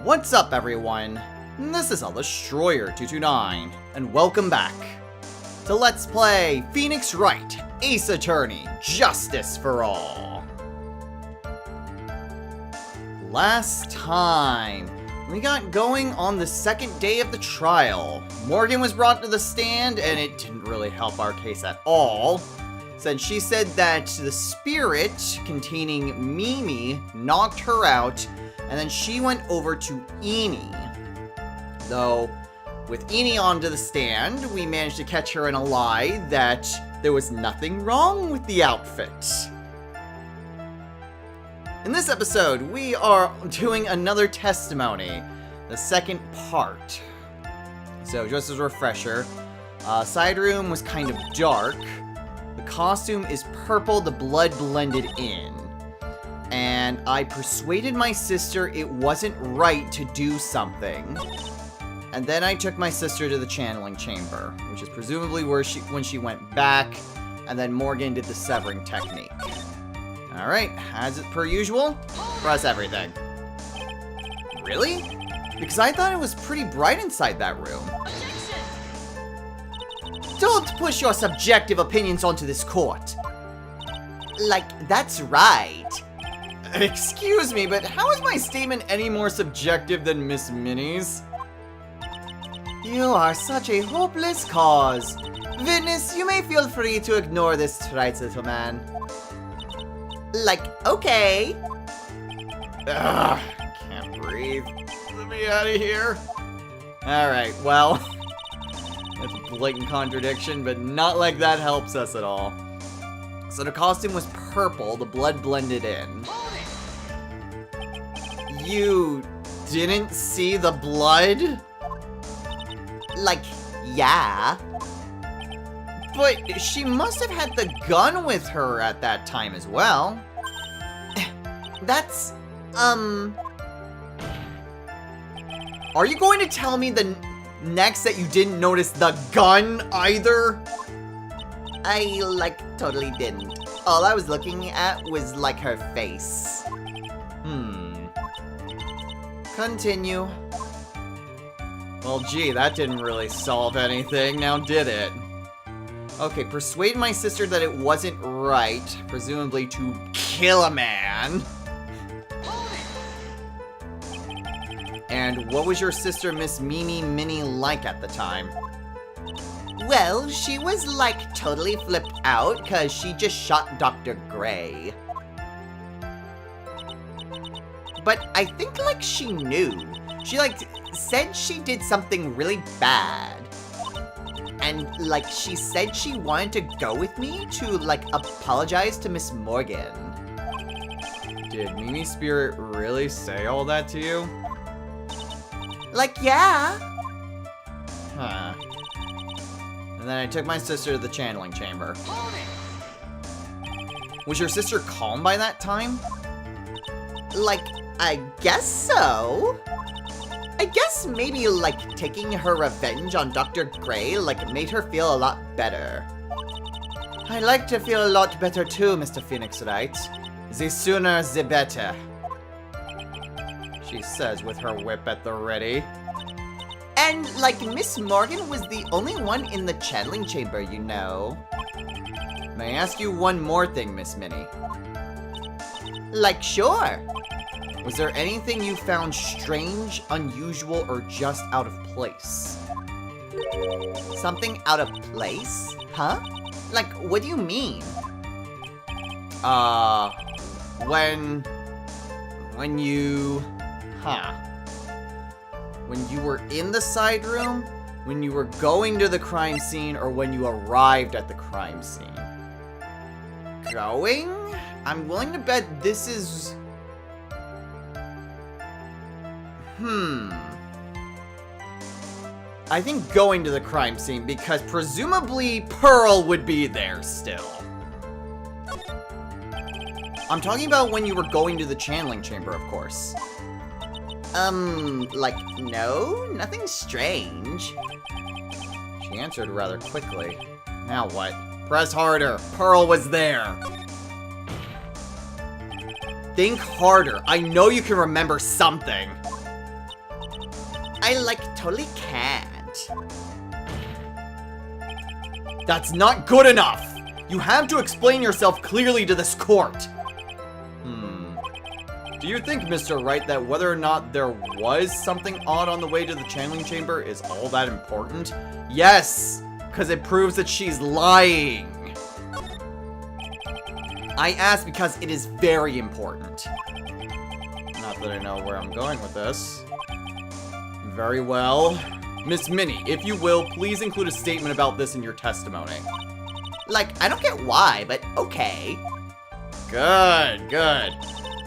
What's up, everyone? This is Destroyer229, and welcome back to Let's Play Phoenix Wright, Ace Attorney, Justice for All. Last time, we got going on the second day of the trial. Morgan was brought to the stand, and it didn't really help our case at all, since she said that the spirit containing Mimi knocked her out, and then she went over to Eni. Though, with Eni onto the stand, we managed to catch her in a lie that there was nothing wrong with the outfit. In this episode, we are doing another testimony, the second part. So, just as a refresher, side room was kind of dark. The costume is purple, the blood blended in. And I persuaded my sister it wasn't right to do something. And then I took my sister to the channeling chamber, which is presumably where when she went back, and then Morgan did the severing technique. Alright, as per usual, press everything. Really? Because I thought it was pretty bright inside that room. Don't push your subjective opinions onto this court. Like, that's right. Excuse me, but how is my statement any more subjective than Miss Minnie's? You are such a hopeless cause. Witness, you may feel free to ignore this trite little man. Like, okay. Ugh, can't breathe. Let me out of here. Alright, well, that's a blatant contradiction, but not like that helps us at all. So the costume was purple, the blood blended in. You didn't see the blood? Like, yeah. But she must have had the gun with her at that time as well. That's, Are you going to tell me next that you didn't notice the gun either? I, totally didn't. All I was looking at was, her face. Continue. Well, gee, that didn't really solve anything, now did it? Okay, persuade my sister that it wasn't right, presumably to kill a man. And what was your sister, Miss Mimi Minnie, like at the time? Well, she was, totally flipped out, cause she just shot Dr. Gray. But I think, she knew. She, said she did something really bad. And, she said she wanted to go with me to, apologize to Miss Morgan. Did Mimi Spirit really say all that to you? Yeah. Huh. And then I took my sister to the channeling chamber. Was your sister calm by that time? I guess so. I guess maybe, taking her revenge on Dr. Gray, made her feel a lot better. I like to feel a lot better too, Mr. Phoenix Wright. The sooner, the better. She says with her whip at the ready. And, Miss Morgan was the only one in the channeling chamber, you know. May I ask you one more thing, Miss Minnie? Sure. Was there anything you found strange, unusual, or just out of place? Something out of place? Huh? What do you mean? When you... Huh. When you were in the side room, when you were going to the crime scene, or when you arrived at the crime scene? Going? I'm willing to bet this is... I think going to the crime scene, because presumably Pearl would be there still. I'm talking about when you were going to the channeling chamber, of course. No, nothing strange. She answered rather quickly. Now what? Press harder. Pearl was there. Think harder. I know you can remember something. I, totally can't. That's not good enough! You have to explain yourself clearly to this court. Do you think, Mr. Wright, that whether or not there was something odd on the way to the channeling chamber is all that important? Yes! Because it proves that she's lying. I ask because it is very important. Not that I know where I'm going with this. Very well. Miss Minnie, if you will, please include a statement about this in your testimony. I don't get why, but okay. Good, good.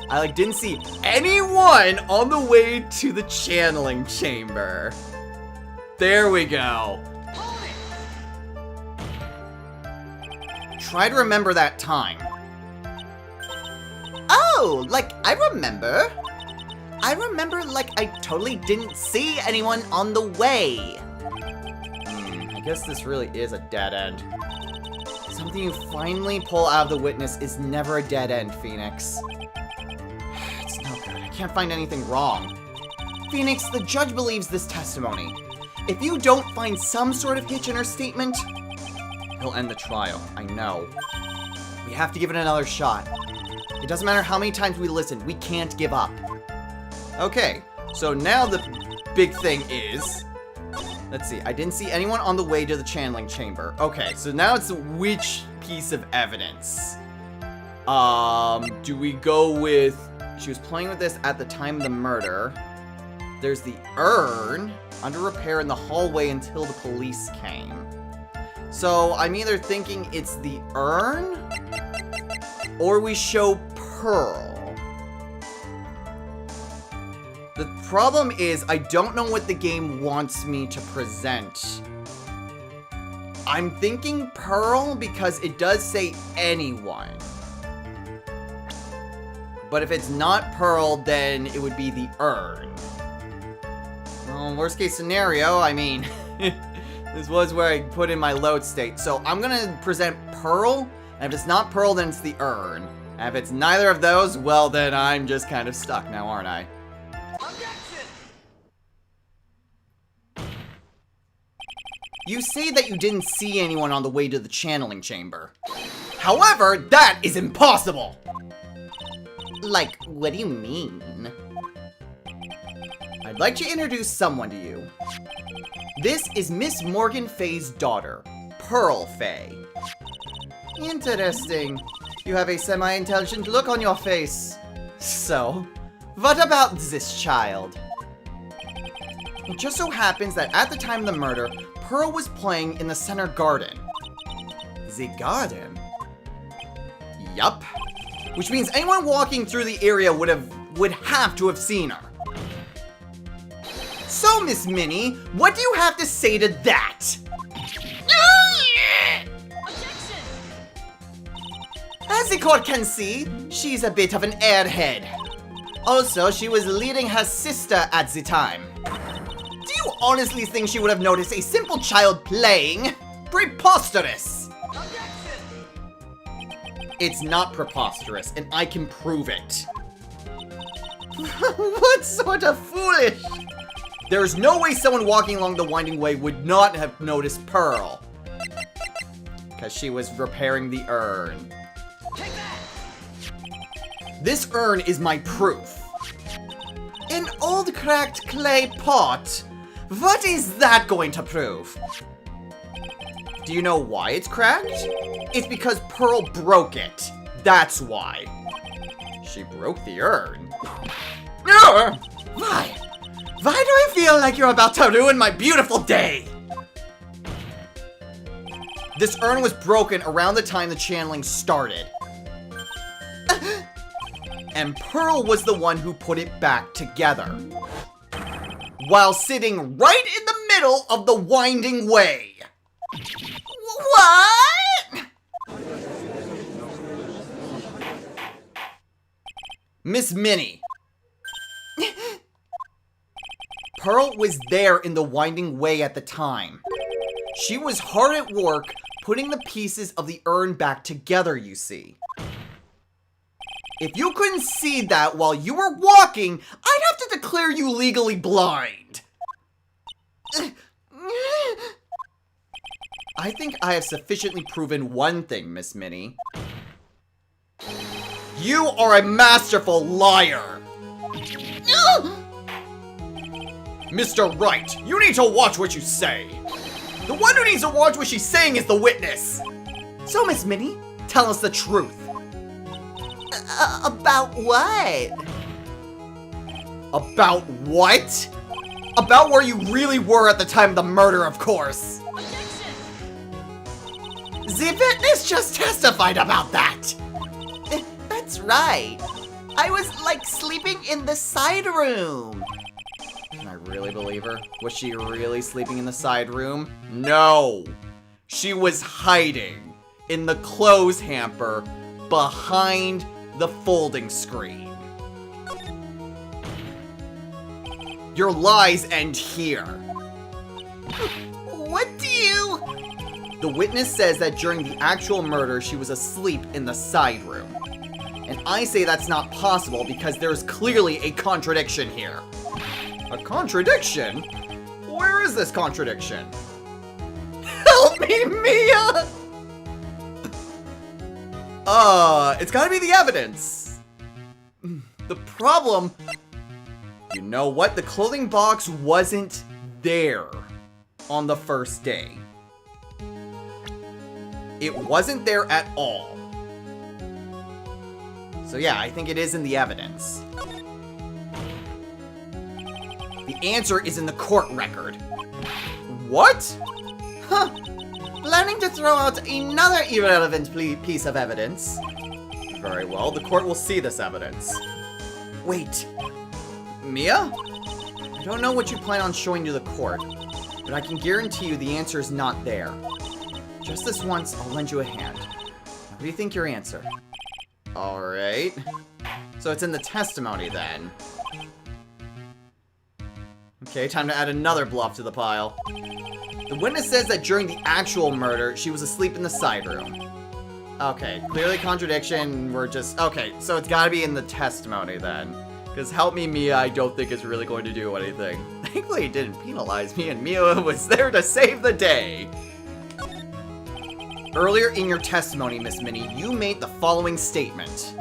I, didn't see anyone on the way to the channeling chamber. There we go. Try to remember that time. Oh, I remember. I totally didn't see anyone on the way. I guess this really is a dead end. Something you finally pull out of the witness is never a dead end, Phoenix. It's no good. I can't find anything wrong. Phoenix, the judge believes this testimony. If you don't find some sort of hitch in her statement, he'll end the trial. I know. We have to give it another shot. It doesn't matter how many times we listen, we can't give up. Okay, so now the big thing is... Let's see, I didn't see anyone on the way to the channeling chamber. Okay, so now it's which piece of evidence? Do we go with... She was playing with this at the time of the murder. There's the urn under repair in the hallway until the police came. So I'm either thinking it's the urn, or we show Pearl. The problem is, I don't know what the game wants me to present. I'm thinking Pearl because it does say anyone. But if it's not Pearl, then it would be the urn. Well, worst case scenario, I mean, this was where I put in my load state. So I'm gonna present Pearl, and if it's not Pearl, then it's the urn. And if it's neither of those, well, then I'm just kind of stuck now, aren't I? You say that you didn't see anyone on the way to the channeling chamber. However, that is impossible! What do you mean? I'd like to introduce someone to you. This is Miss Morgan Fay's daughter, Pearl Fay. Interesting. You have a semi-intelligent look on your face. So, what about this child? It just so happens that at the time of the murder, Pearl was playing in the center garden. The garden? Yup. Which means anyone walking through the area would have to have seen her. So, Miss Minnie, what do you have to say to that? Objection! As the court can see, she's a bit of an airhead. Also, she was leading her sister at the time. Do you honestly think she would have noticed a simple child playing? Preposterous! Objection! It's not preposterous, and I can prove it. What sort of foolish? There's no way someone walking along the winding way would not have noticed Pearl. Because she was repairing the urn. Take that! This urn is my proof. An old cracked clay pot? What is that going to prove? Do you know why it's cracked? It's because Pearl broke it. That's why. She broke the urn. Why? Why do I feel like you're about to ruin my beautiful day? This urn was broken around the time the channeling started. And Pearl was the one who put it back together. While sitting right in the middle of the winding way. What? Miss Minnie. Pearl was there in the winding way at the time. She was hard at work putting the pieces of the urn back together, you see. If you couldn't see that while you were walking, I'd have to declare you legally blind. I think I have sufficiently proven one thing, Miss Minnie. You are a masterful liar! Mr. Wright, you need to watch what you say. The one who needs to watch what she's saying is the witness. So, Miss Minnie, tell us the truth. About what? About what? About where you really were at the time of the murder, of course. Objection! The witness just testified about that. That's right. I was, like, sleeping in the side room. Can I really believe her? Was she really sleeping in the side room? No. She was hiding in the clothes hamper behind the folding screen. Your lies end here. What do you... The witness says that during the actual murder, she was asleep in the side room. And I say that's not possible because there's clearly a contradiction here. A contradiction? Where is this contradiction? Help me, Mia! It's gotta be the evidence. The problem... You know what? The clothing box wasn't there on the first day. It wasn't there at all. So yeah, I think it is in the evidence. The answer is in the court record. What? Huh. Planning to throw out another irrelevant piece of evidence. Very well, the court will see this evidence. Wait. Mia? I don't know what you plan on showing to the court, but I can guarantee you the answer is not there. Just this once, I'll lend you a hand. Now, what do you think your answer? Alright. So it's in the testimony then. Okay, time to add another bluff to the pile. The witness says that during the actual murder, she was asleep in the side room. Okay, clearly contradiction, we're just... Okay, so it's gotta be in the testimony then. Because help me, Mia, I don't think it's really going to do anything. Thankfully, it didn't penalize me, and Mia was there to save the day. Earlier in your testimony, Miss Minnie, you made the following statement.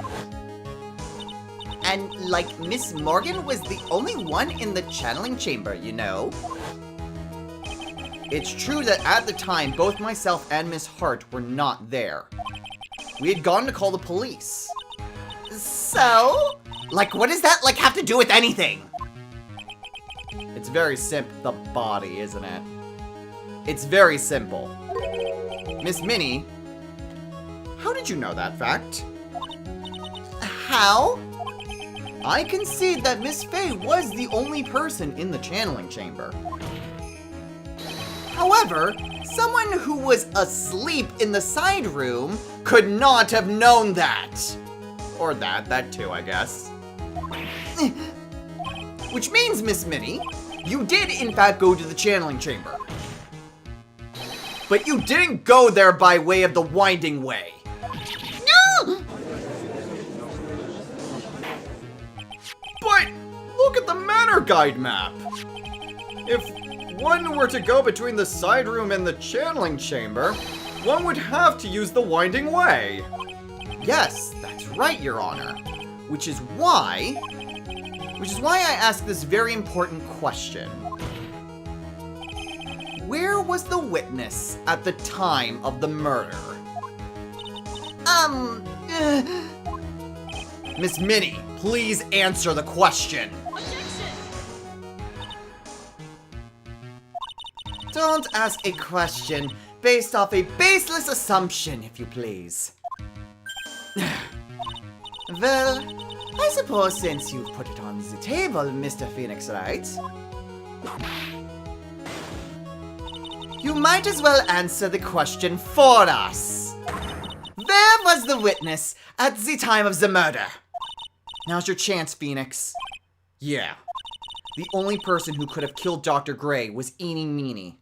And, like, Miss Morgan was the only one in the channeling chamber, you know? It's true that at the time, both myself and Miss Hart were not there. We had gone to call the police. So? Like, what does that, like, have to do with anything? It's very simple. The body, isn't it? It's very simple. Miss Minnie, how did you know that fact? How? I concede that Miss Faye was the only person in the channeling chamber. However, someone who was asleep in the side room could not have known that. Or that too, I guess. Which means, Miss Minnie, you did in fact go to the channeling chamber. But you didn't go there by way of the winding way. No! But look at the Manor Guide map. If one were to go between the side room and the channeling chamber, one would have to use the winding way. Yes, that's right, Your Honor. Which is why I ask this very important question. Where was the witness at the time of the murder? Miss Minnie, please answer the question. Objection! Don't ask a question based off a baseless assumption, if you please. Well, I suppose since you've put it on the table, Mr. Phoenix Wright, you might as well answer the question for us. Where was the witness at the time of the murder? Now's your chance, Phoenix. Yeah. The only person who could have killed Dr. Gray was Eenie Meenie.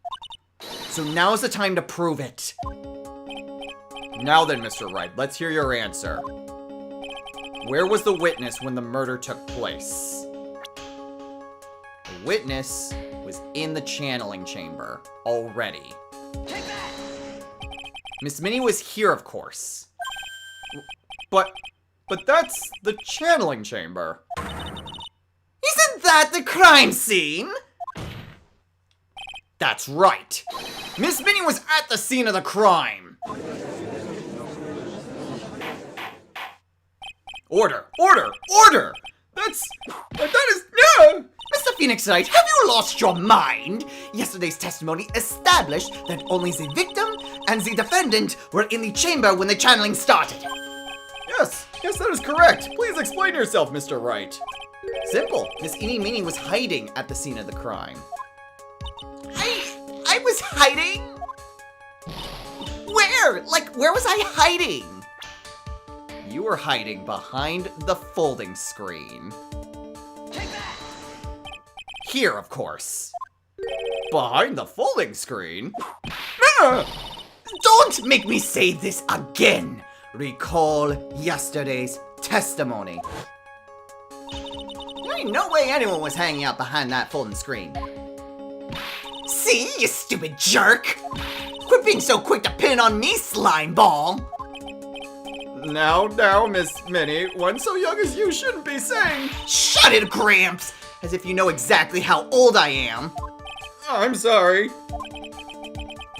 So now's the time to prove it. Now then, Mr. Wright, let's hear your answer. Where was the witness when the murder took place? The witness was in the channeling chamber already. Take that! Miss Minnie was here, of course. But that's the channeling chamber. Isn't that the crime scene? That's right. Miss Minnie was at the scene of the crime. Order! Order! Order! That is, no! Mr. Phoenix Knight, have you lost your mind? Yesterday's testimony established that only the victim and the defendant were in the chamber when the channeling started. Yes, that is correct. Please explain yourself, Mr. Wright. Simple. Miss Eenie Meenie was hiding at the scene of the crime. I was hiding? Where? Like, where was I hiding? You were hiding behind the folding screen. Take that! Here, of course. Behind the folding screen? Don't make me say this again! Recall yesterday's testimony. There ain't no way anyone was hanging out behind that folding screen. See, you stupid jerk! Quit being so quick to pin on me, slime ball! Now, Miss Minnie, one so young as you shouldn't be saying... Shut it, Gramps! As if you know exactly how old I am. I'm sorry.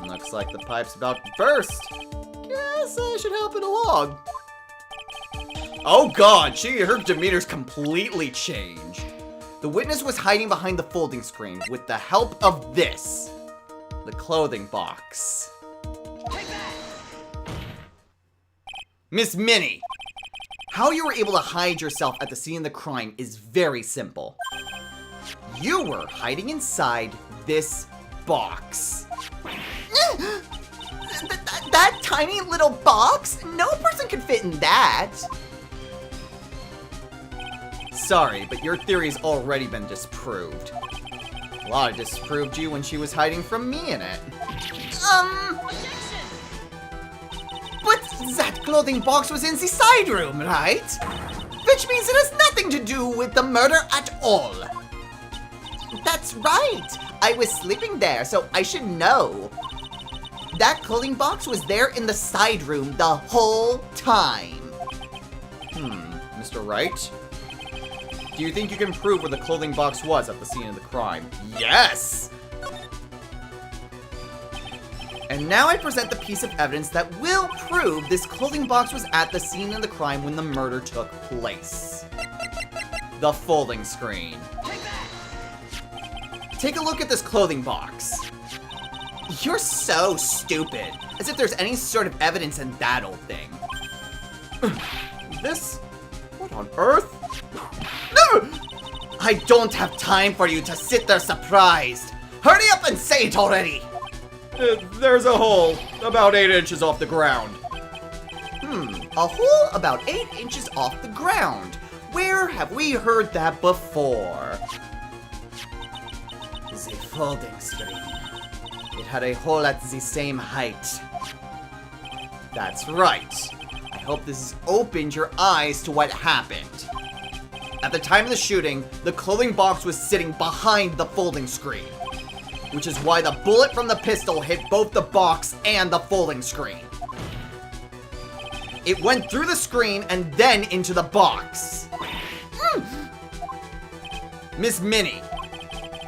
Looks like the pipe's about to burst. Guess I should help it along. Oh god, her demeanor's completely changed. The witness was hiding behind the folding screen with the help of this. The clothing box. Take that! Miss Minnie, how you were able to hide yourself at the scene of the crime is very simple. You were hiding inside this box. That tiny little box? No person could fit in that. Sorry, but your theory's already been disproved. Lana disproved you when she was hiding from me in it. Objection! But that clothing box was in the side room, right? Which means it has nothing to do with the murder at all. That's right. I was sleeping there, so I should know. That clothing box was there in the side room the whole time. Mr. Wright? Do you think you can prove where the clothing box was at the scene of the crime? Yes! And now I present the piece of evidence that will prove this clothing box was at the scene of the crime when the murder took place. The folding screen. Take that! Take a look at this clothing box. You're so stupid. As if there's any sort of evidence in that old thing. This? What on earth? No! I don't have time for you to sit there surprised. Hurry up and say it already. There's a hole about 8 inches off the ground. A hole about 8 inches off the ground. Where have we heard that before? The folding screen. It had a hole at the same height. That's right. I hope this has opened your eyes to what happened. At the time of the shooting, the clothing box was sitting behind the folding screen, which is why the bullet from the pistol hit both the box and the folding screen. It went through the screen and then into the box. Miss Minnie,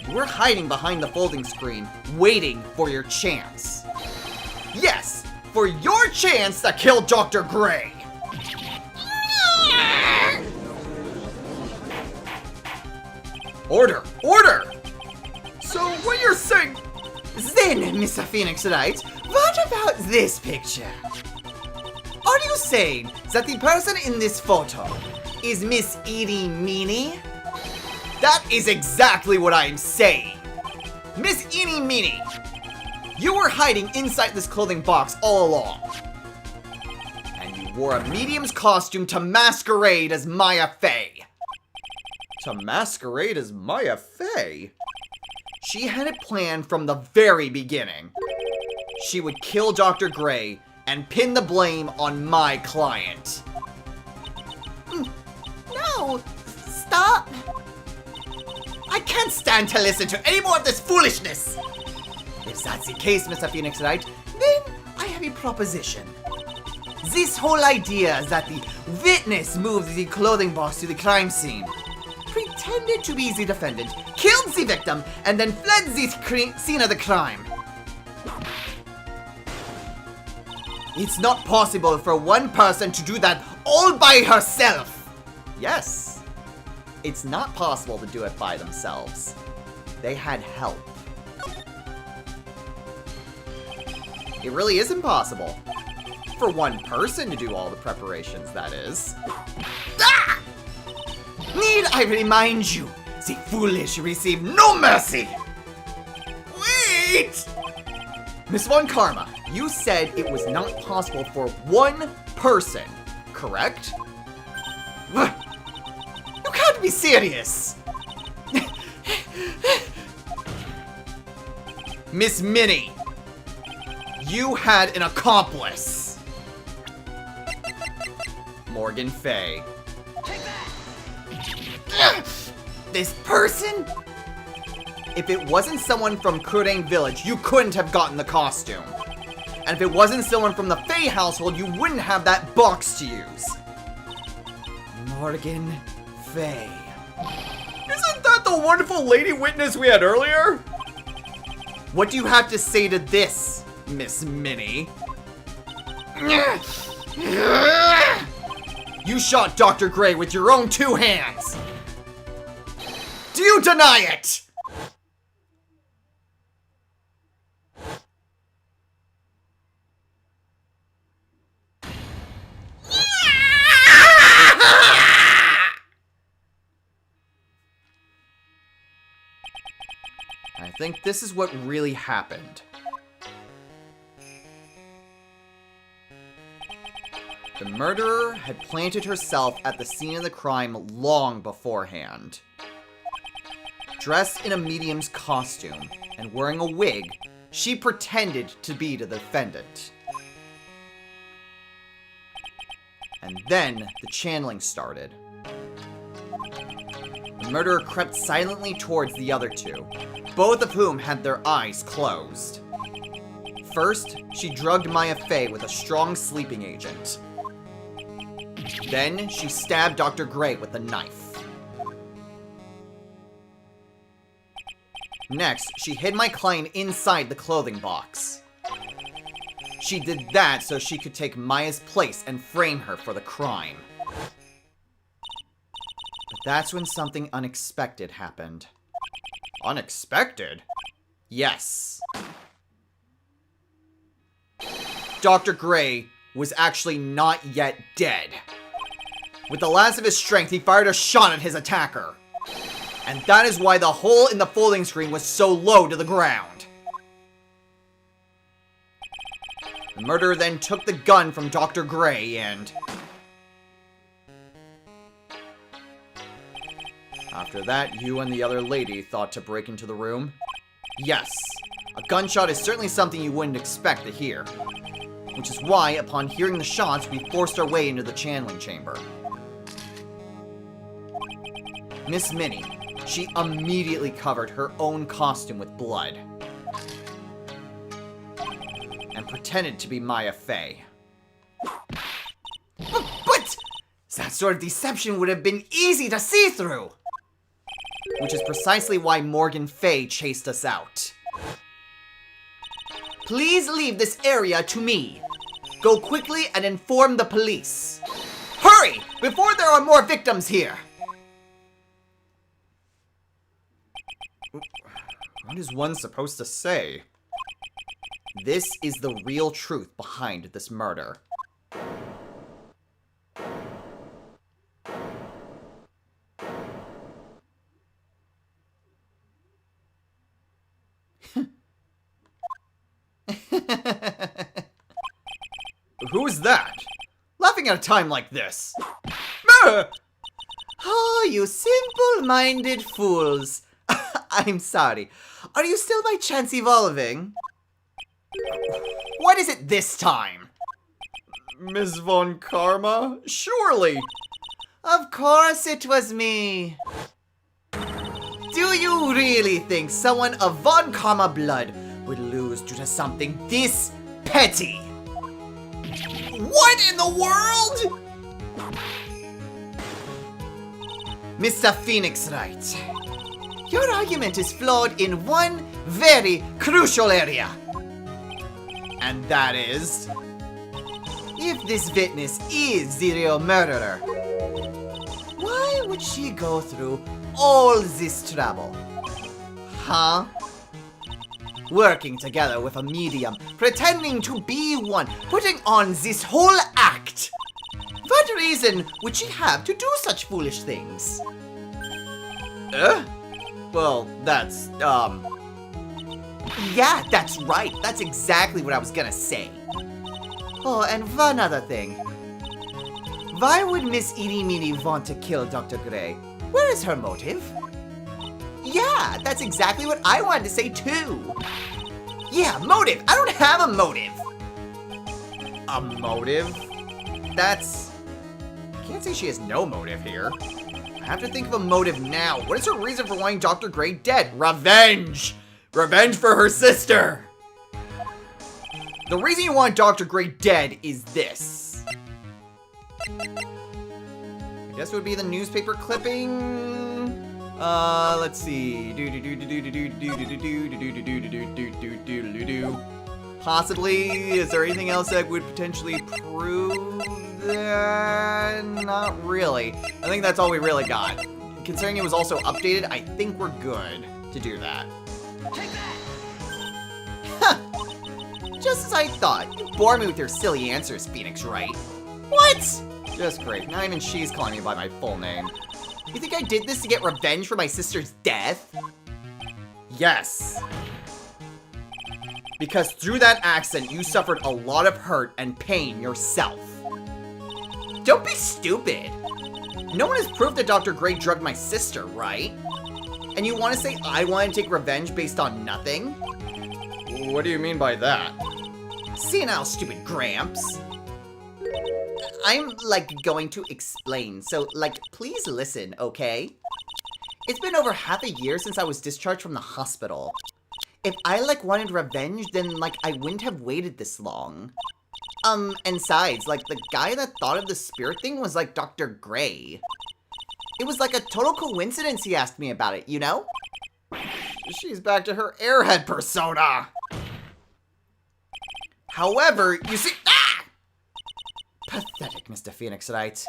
you were hiding behind the folding screen, waiting for your chance. Yes, for your chance to kill Dr. Gray. Order! Order! So what you're saying... Then, Mr. Phoenix Wright, what about this picture? Are you saying that the person in this photo is Miss Eenie Meenie? That is exactly what I'm saying. Miss Eenie Meenie, you were hiding inside this clothing box all along. And you wore a medium's costume to masquerade as Maya Fey. To masquerade as Maya Fey? She had it planned from the very beginning. She would kill Dr. Gray and pin the blame on my client. No! Stop! I can't stand to listen to any more of this foolishness! If that's the case, Mr. Phoenix Wright, then I have a proposition. This whole idea that the witness moved the clothing box to the crime scene, pretended to be the defendant, killed the victim, and then fled the scene of the crime. It's not possible for one person to do that all by herself. Yes, it's not possible to do it by themselves. They had help. It really is impossible. For one person to do all the preparations, that is. Ah! Need I remind you, the foolish receive no mercy! Wait! Miss Von Karma, you said it was not possible for one person, correct? You can't be serious! Miss Minnie, you had an accomplice. Morgan Fay. Take that! This person? If it wasn't someone from Kurang Village, you couldn't have gotten the costume. And if it wasn't someone from the Fay household, you wouldn't have that box to use. Morgan Fay. Isn't that the wonderful lady witness we had earlier? What do you have to say to this, Miss Minnie? You shot Dr. Gray with your own 2 hands! Do you deny it? I think this is what really happened. The murderer had planted herself at the scene of the crime long beforehand. Dressed in a medium's costume and wearing a wig, she pretended to be the defendant. And then the channeling started. The murderer crept silently towards the other 2, both of whom had their eyes closed. First, she drugged Maya Fey with a strong sleeping agent. Then, she stabbed Dr. Gray with a knife. Next, she hid my client inside the clothing box. She did that so she could take Maya's place and frame her for the crime. But that's when something unexpected happened. Unexpected? Yes. Dr. Gray was actually not yet dead. With the last of his strength, he fired a shot at his attacker. And that is why the hole in the folding screen was so low to the ground. The murderer then took the gun from Dr. Gray and... After that, you and the other lady thought to break into the room? Yes, a gunshot is certainly something you wouldn't expect to hear. Which is why, upon hearing the shots, we forced our way into the channeling chamber. Miss Minnie, she immediately covered her own costume with blood. And pretended to be Maya Fey. But that sort of deception would have been easy to see through! Which is precisely why Morgan Fay chased us out. Please leave this area to me. Go quickly and inform the police. Hurry! Before there are more victims here! What is one supposed to say? This is the real truth behind this murder. Who's that? Laughing at a time like this. Oh, you simple-minded fools. I'm sorry. Are you still by chance evolving? What is it this time? Miss Von Karma? Surely. Of course it was me. Do you really think someone of Von Karma blood would lose due to something this petty? What in the world? Mr. Phoenix Wright, your argument is flawed in one very crucial area. And that is, if this witness is the real murderer, why would she go through all this trouble? Huh? Working together with a medium, pretending to be one, putting on this whole act. What reason would she have to do such foolish things? Well, that's, yeah, that's right. That's exactly what I was gonna say. Oh, and one other thing. Why would Miss Eenie Meenie want to kill Dr. Gray? Where is her motive? Yeah, that's exactly what I wanted to say too. Yeah, motive. I don't have a motive. A motive? That's... I can't say she has no motive here. I have to think of a motive now. What is her reason for wanting Dr. Gray dead? Revenge! Revenge for her sister! The reason you want Dr. Gray dead is this. I guess it would be the newspaper clipping. Let's see. Possibly. Is there anything else that would potentially prove that? Not really. I think that's all we really got. Considering it was also updated, I think we're good to do that. Take that! Huh. Just as I thought. You bore me with your silly answers, Phoenix Wright. What? Just great. Not even she's calling me by my full name. You think I did this to get revenge for my sister's death? Yes. Because through that accident, you suffered a lot of hurt and pain yourself. Don't be stupid. No one has proved that Dr. Gray drugged my sister, right? And you want to say I want to take revenge based on nothing? What do you mean by that? Senile, stupid Gramps. I'm, going to explain, so, please listen, okay? It's been over half a year since I was discharged from the hospital. If I, wanted revenge, then, I wouldn't have waited this long. And besides, the guy that thought of the spirit thing was, Dr. Gray. It was, a total coincidence he asked me about it, you know? She's back to her airhead persona! However, you see- Ah! Pathetic, Mr. Phoenix Wright.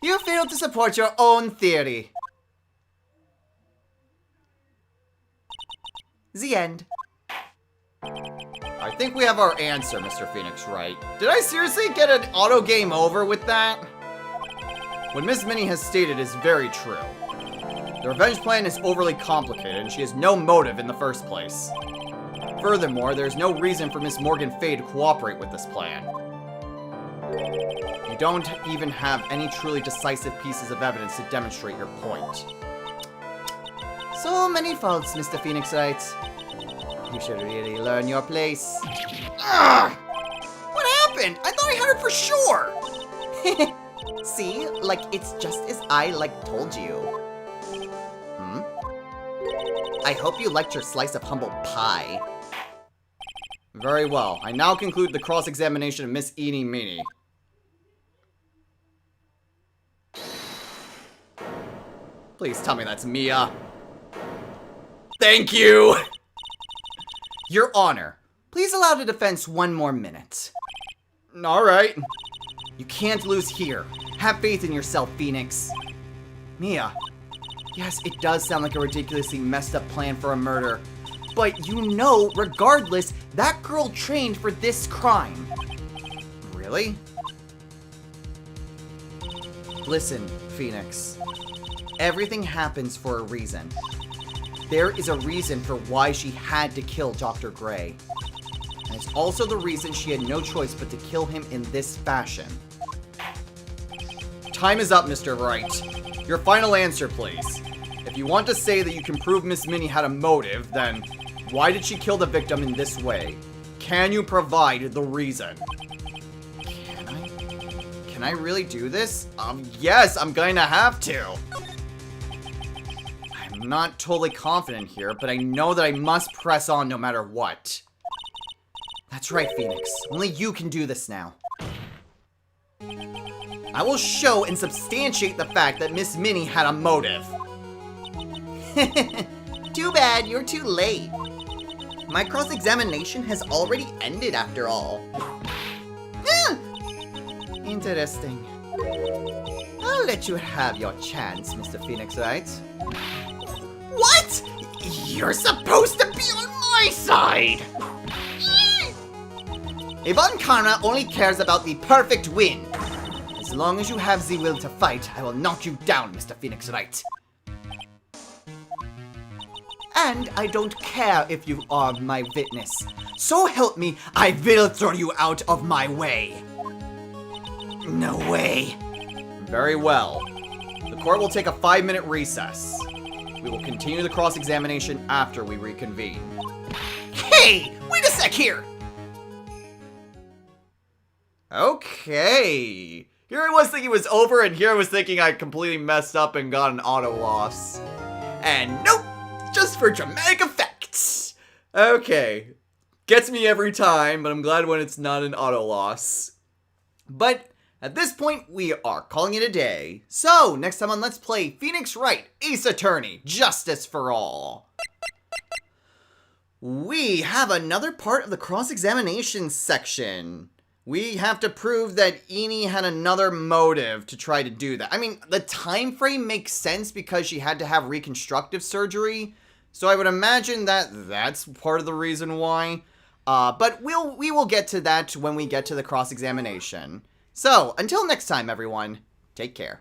You failed to support your own theory. The end. I think we have our answer, Mr. Phoenix Wright. Did I seriously get an auto game over with that? What Miss Minnie has stated is very true. The revenge plan is overly complicated, and she has no motive in the first place. Furthermore, there's no reason for Miss Morgan Fay to cooperate with this plan. You don't even have any truly decisive pieces of evidence to demonstrate your point. So many faults, Mr. Phoenix Wright. You should really learn your place. Ugh! What happened? I thought I had her for sure! See? It's just as I, told you. I hope you liked your slice of humble pie. Very well. I now conclude the cross-examination of Miss Eenie Meenie. Please tell me that's Mia. Thank you! Your Honor, please allow the defense 1 more minute. Alright. You can't lose here. Have faith in yourself, Phoenix. Mia. Yes, it does sound like a ridiculously messed up plan for a murder. But you know, regardless, that girl trained for this crime. Really? Listen, Phoenix. Everything happens for a reason. There is a reason for why she had to kill Dr. Gray. And it's also the reason she had no choice but to kill him in this fashion. Time is up, Mr. Wright. Your final answer, please. If you want to say that you can prove Miss Minnie had a motive, then why did she kill the victim in this way? Can you provide the reason? Can I really do this? Yes, I'm going to have to. I'm I'm not totally confident here, but I know that I must press on no matter what. That's right, Phoenix. Only you can do this now. I will show and substantiate the fact that Miss Minnie had a motive. Too bad, you're too late. My cross-examination has already ended after all. Interesting. I'll let you have your chance, Mr. Phoenix Wright. What? You're supposed to be on my side! Yvonne Karna only cares about the perfect win. As long as you have the will to fight, I will knock you down, Mr. Phoenix Wright. And I don't care if you are my witness. So help me, I will throw you out of my way. No way. Very well. The court will take a 5-minute recess. We will continue the cross-examination after we reconvene. Hey! Wait a sec here! Okay. Here I was thinking it was over, and here I was thinking I completely messed up and got an auto loss. And nope! Just for dramatic effects! Okay. Gets me every time, but I'm glad when it's not an auto loss. But at this point, we are calling it a day. So, next time on Let's Play Phoenix Wright, Ace Attorney, Justice for All. We have another part of the cross-examination section. We have to prove that Eni had another motive to try to do that. I mean, the time frame makes sense because she had to have reconstructive surgery. So I would imagine that that's part of the reason why. But we will get to that when we get to the cross-examination. So, until next time, everyone, take care.